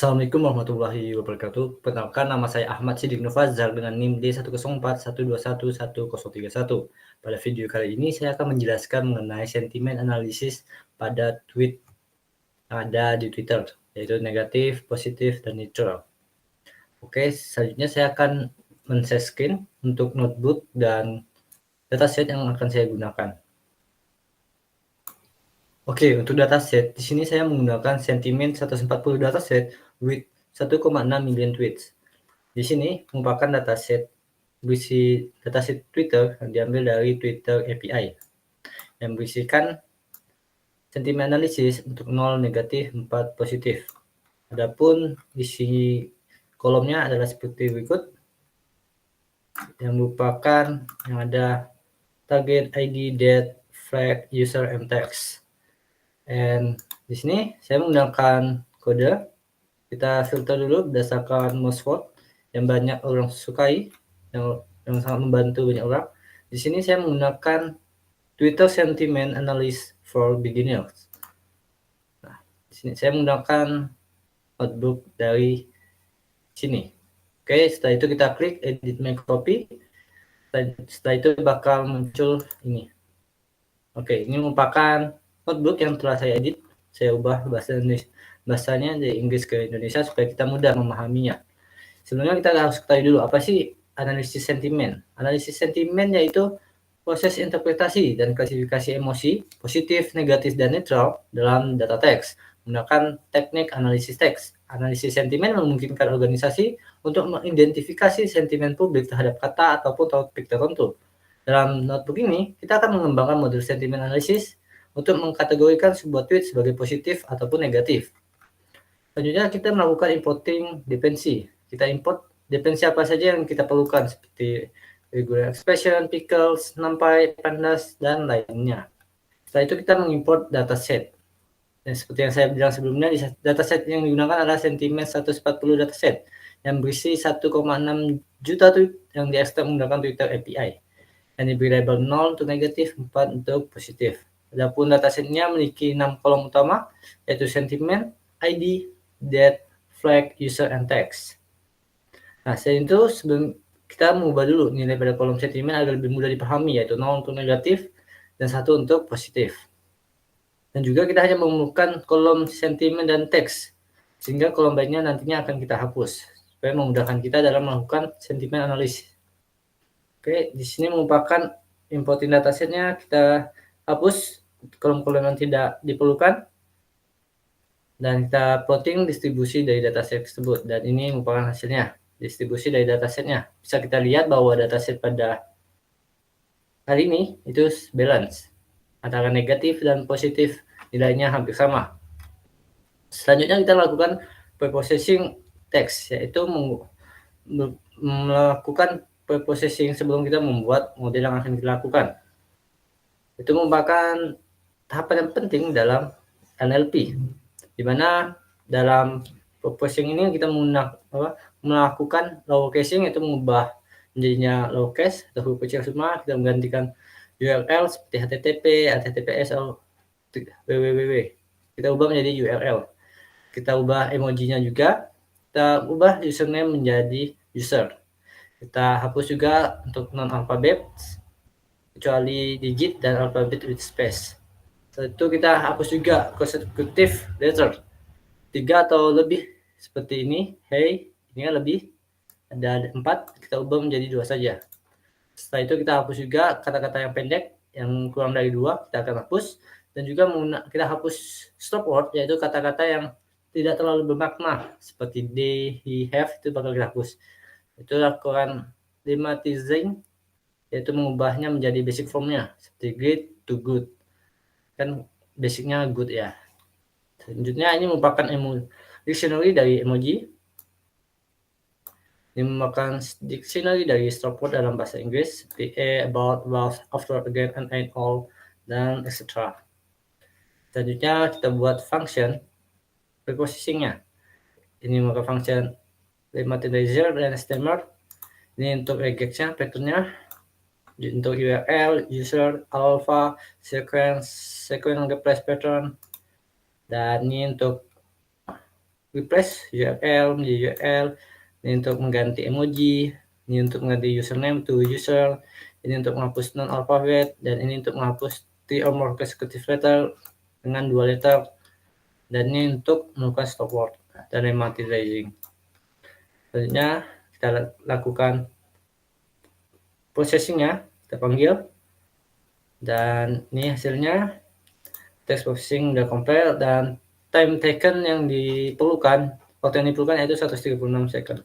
Assalamualaikum warahmatullahi wabarakatuh. Perkenalkan nama saya Ahmad Siddiq Nofazal dengan NIM D10412111031. Pada video kali ini saya akan menjelaskan mengenai sentimen analisis pada tweet yang ada di Twitter, yaitu negatif, positif, dan neutral. Oke, selanjutnya saya akan men-share screen untuk notebook dan dataset yang akan saya gunakan. Oke, untuk dataset, di sini saya menggunakan sentimen 140 dataset with 1,6 million tweets. Di sini merupakan dataset berisi dataset Twitter yang diambil dari Twitter API yang berisikan sentimen analisis untuk 0 negatif, 4 positif. Adapun isi kolomnya adalah seperti berikut, yang merupakan yang ada target, ID, date, flag, user, and text. And di sini saya menggunakan kode. Kita filter dulu berdasarkan most vote yang banyak orang sukai, yang sangat membantu banyak orang. Di sini saya menggunakan Twitter Sentiment Analysis for Beginners. Nah, di sini saya menggunakan notebook dari sini. Oke, setelah itu kita klik Edit My Copy. Setelah itu bakal muncul ini. Oke, ini merupakan notebook yang telah saya edit. Saya ubah bahasanya dari Inggris ke Indonesia supaya kita mudah memahaminya. Sebelumnya kita harus ketahui dulu apa sih analisis sentimen. Analisis sentimen yaitu proses interpretasi dan klasifikasi emosi positif, negatif, dan netral dalam data teks menggunakan teknik analisis teks. Analisis sentimen memungkinkan organisasi untuk mengidentifikasi sentimen publik terhadap kata ataupun topik tertentu. Dalam notebook ini, kita akan mengembangkan modul sentimen analisis untuk mengkategorikan sebuah tweet sebagai positif ataupun negatif. Selanjutnya kita melakukan importing dependency. Kita import dependensi apa saja yang kita perlukan seperti regular expression, pickles, numpy, pandas, dan lainnya. Setelah itu kita mengimport dataset. Dan seperti yang saya bilang sebelumnya, dataset yang digunakan adalah sentimen 140 dataset yang berisi 1,6 juta tweet yang diekstrak menggunakan Twitter API. Yang diberi label 0 untuk negatif, 4 untuk positif. Adapun datasetnya memiliki 6 kolom utama, yaitu sentimen, ID, date, flag, user, and text. Nah, selain itu sebelum kita mengubah dulu nilai pada kolom sentimen agar lebih mudah dipahami, yaitu 0 untuk negatif dan 1 untuk positif. Dan juga kita hanya memerlukan kolom sentimen dan teks, sehingga kolom lainnya nantinya akan kita hapus, supaya memudahkan kita dalam melakukan sentimen analisis. Oke, di sini merupakan importing datasetnya, kita hapus kolom-kolom yang tidak diperlukan, dan kita plotting distribusi dari dataset tersebut. Dan ini merupakan hasilnya, distribusi dari datasetnya. Bisa kita lihat bahwa dataset pada hari ini itu balance, antara negatif dan positif nilainya hampir sama. Selanjutnya kita lakukan preprocessing text, yaitu melakukan preprocessing sebelum kita membuat model yang akan kita lakukan. Itu merupakan tahapan yang penting dalam NLP, di mana dalam preprocessing ini kita melakukan lower casing, yaitu mengubah menjadinya lower case atau huruf kecil semua. Kita menggantikan URL seperti HTTP, HTTPS atau www. Kita ubah menjadi URL. Kita ubah emojinya juga. Kita ubah username menjadi user. Kita hapus juga untuk non-alphabet, kecuali digit dan alphabet with space. Setelah itu kita hapus juga consecutive letter, 3 atau lebih seperti ini. Hey, ini kan lebih, ada 4, kita ubah menjadi 2 saja. Setelah itu kita hapus juga kata-kata yang pendek, yang kurang dari 2 kita akan hapus. Dan juga kita hapus stop word, yaitu kata-kata yang tidak terlalu bermakna seperti they, he, have, itu bakal kita hapus. Itu lakukan lemmatizing, yaitu mengubahnya menjadi basic formnya seperti great to good, kan basicnya good ya. Selanjutnya ini merupakan dictionary dari emoji. Ini merupakan dictionary dari stop word dalam bahasa Inggris seperti about, about, after, again, and all, dan etc. Selanjutnya kita buat function preprocessingnya. Ini merupakan function lemmatizer dan stemmer. Ini untuk regexnya, vektornya. Untuk URL, user, alpha, sequence replace pattern. Dan ini untuk replace URL menjadi URL, ini untuk mengganti emoji, ini untuk mengganti username to user, ini untuk menghapus non-alphabet, dan ini untuk menghapus 3 or more consecutive letter dengan 2 letter, dan ini untuk melakukan stop word dan remonetizing. Selanjutnya kita lakukan processingnya, kita panggil, dan ini hasilnya. Text processing udah compile, dan time taken yang diperlukan, waktu yang diperlukan yaitu 136 second.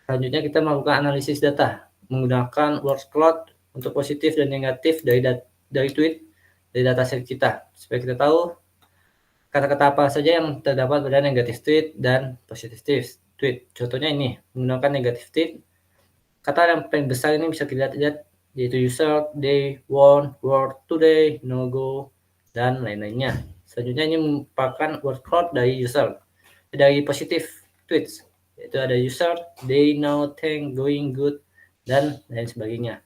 Selanjutnya kita melakukan analisis data menggunakan word cloud untuk positif dan negatif dari tweet dari dataset kita, supaya kita tahu kata-kata apa saja yang terdapat pada negatif tweet dan positif tweet. Contohnya ini, menggunakan negatif tweet, kata yang paling besar ini bisa kita lihat yaitu user, day, won, word, today, no go, dan lain-lainnya. Selanjutnya ini merupakan word cloud dari user, dari positif tweets, yaitu ada user, day, now, thank, going, good, dan lain sebagainya.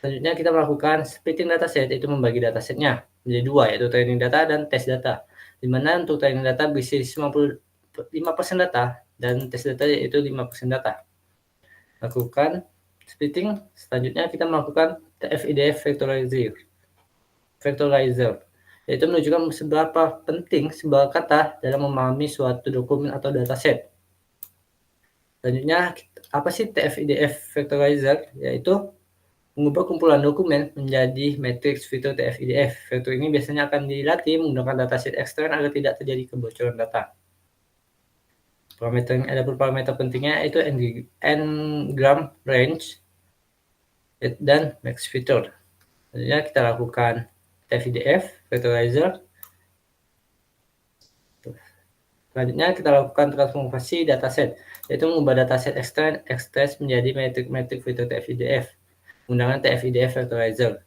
Selanjutnya kita melakukan splitting dataset, yaitu membagi datasetnya menjadi dua, yaitu training data dan test data. Di mana untuk training data berisi 95% data dan test data yaitu 5% data. Lakukan splitting. Selanjutnya kita melakukan TF-IDF factorizer, yaitu menunjukkan seberapa penting sebuah kata dalam memahami suatu dokumen atau dataset. Selanjutnya, apa sih TF-IDF factorizer? Yaitu mengubah kumpulan dokumen menjadi matriks fitur TF-IDF. Fitur ini biasanya akan dilatih menggunakan dataset ekstern agar tidak terjadi kebocoran data. Ada parameter pentingnya yaitu n-gram range dan max fitur. Selanjutnya kita lakukan TF-IDF factorizer. Selanjutnya kita lakukan transformasi dataset, yaitu mengubah dataset extract menjadi metrik fitur TF-IDF menggunakan TF-IDF factorizer.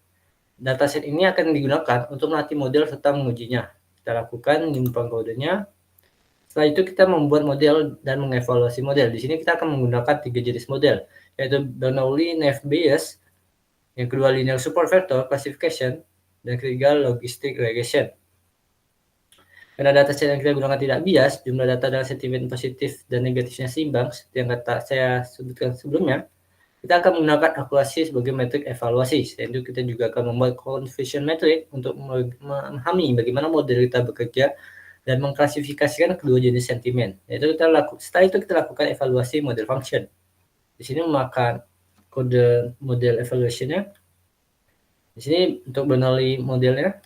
Dataset ini akan digunakan untuk melatih model serta mengujinya. Kita lakukan menyimpang kodenya. Setelah itu kita membuat model dan mengevaluasi model. Di sini kita akan menggunakan 3 jenis model, yaitu Bernoulli Naive Bayes, yang kedua linear support vector classification, dan ketiga logistic regression. Karena dataset yang kita gunakan tidak bias, jumlah data dengan sentimen positif dan negatifnya seimbang, seperti yang saya sebutkan sebelumnya, kita akan menggunakan akurasi sebagai metrik evaluasi. Selain itu kita juga akan membuat confusion metric untuk memahami bagaimana model kita bekerja dan mengklasifikasikan kedua jenis sentimen. Setelah itu kita lakukan evaluasi model function. Di sini memakan kode model evaluation-nya. Di sini untuk Bernoulli modelnya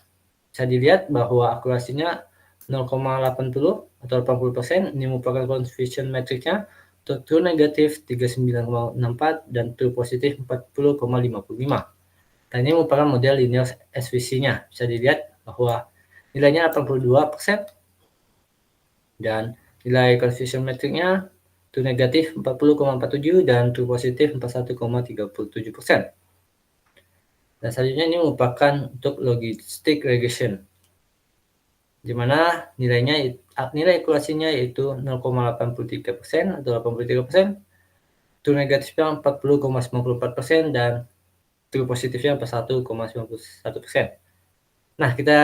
bisa dilihat bahwa akurasinya 0,80 atau 80%. Ini merupakan confusion metricnya. Untuk true negatif 39,64 dan true positif 40,55. Dan ini merupakan model linear SVC-nya. Bisa dilihat bahwa nilainya 82% dan nilai confusion metricnya true negatif 40,47 dan true positif 41,37%. Dan selanjutnya ini merupakan untuk logistic regression, di mana nilai akurasinya yaitu 0,83% atau 83%, true negatifnya 40,94% dan true positifnya 41,91%. Nah, kita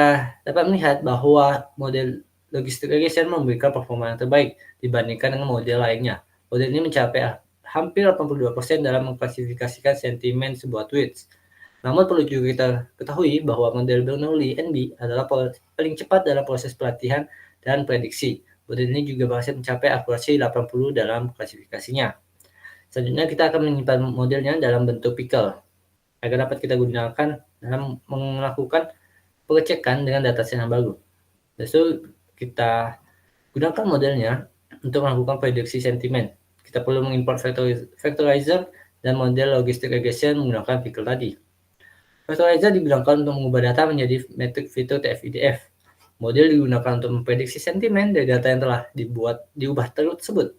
dapat melihat bahwa model logistic regression memberikan performa yang terbaik dibandingkan dengan model lainnya. Model ini mencapai hampir 82% dalam mengklasifikasikan sentimen sebuah tweets. Namun perlu juga kita ketahui bahwa model Bernoulli NB adalah paling cepat dalam proses pelatihan dan prediksi. Model ini juga berhasil mencapai akurasi 80 dalam klasifikasinya. Selanjutnya kita akan menyimpan modelnya dalam bentuk pickle agar dapat kita gunakan dalam melakukan pengecekan dengan dataset yang baru. Lalu kita gunakan modelnya untuk melakukan prediksi sentimen. Kita perlu mengimport factorizer dan model logistic regression menggunakan pickle tadi. Factorizer digunakan untuk mengubah data menjadi metrik fitur TF-IDF. Model digunakan untuk memprediksi sentimen dari data yang telah diubah tersebut.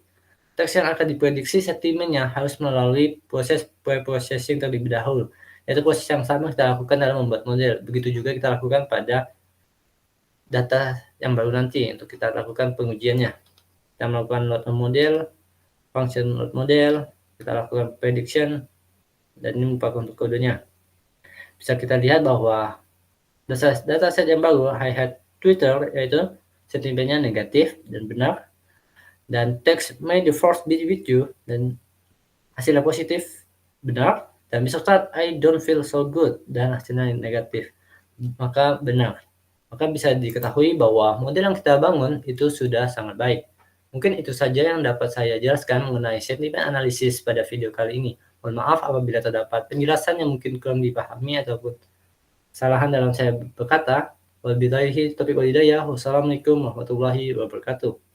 Teks yang akan diprediksi sentimennya harus melalui proses pre-processing terlebih dahulu, yaitu proses yang sama kita lakukan dalam membuat model. Begitu juga kita lakukan pada data yang baru nanti untuk kita lakukan pengujiannya. Kita melakukan load model, function load model, kita lakukan prediction, dan ini merupakan untuk kodenya. Bisa kita lihat bahwa dataset yang baru, hi-hat Twitter, yaitu sentimennya negatif dan benar. Dan teks "May the Force be with you" dan hasilnya positif, benar. Dan besok saat "I don't feel so good" dan hasilnya negatif, maka benar. Maka bisa diketahui bahwa model yang kita bangun itu sudah sangat baik. Mungkin itu saja yang dapat saya jelaskan mengenai sentimen analisis pada video kali ini. Mohon maaf apabila terdapat penjelasan yang mungkin kurang dipahami ataupun kesalahan dalam saya berkata. Wabillahi taufiq wal hidayah. Wassalamualaikum warahmatullahi wabarakatuh.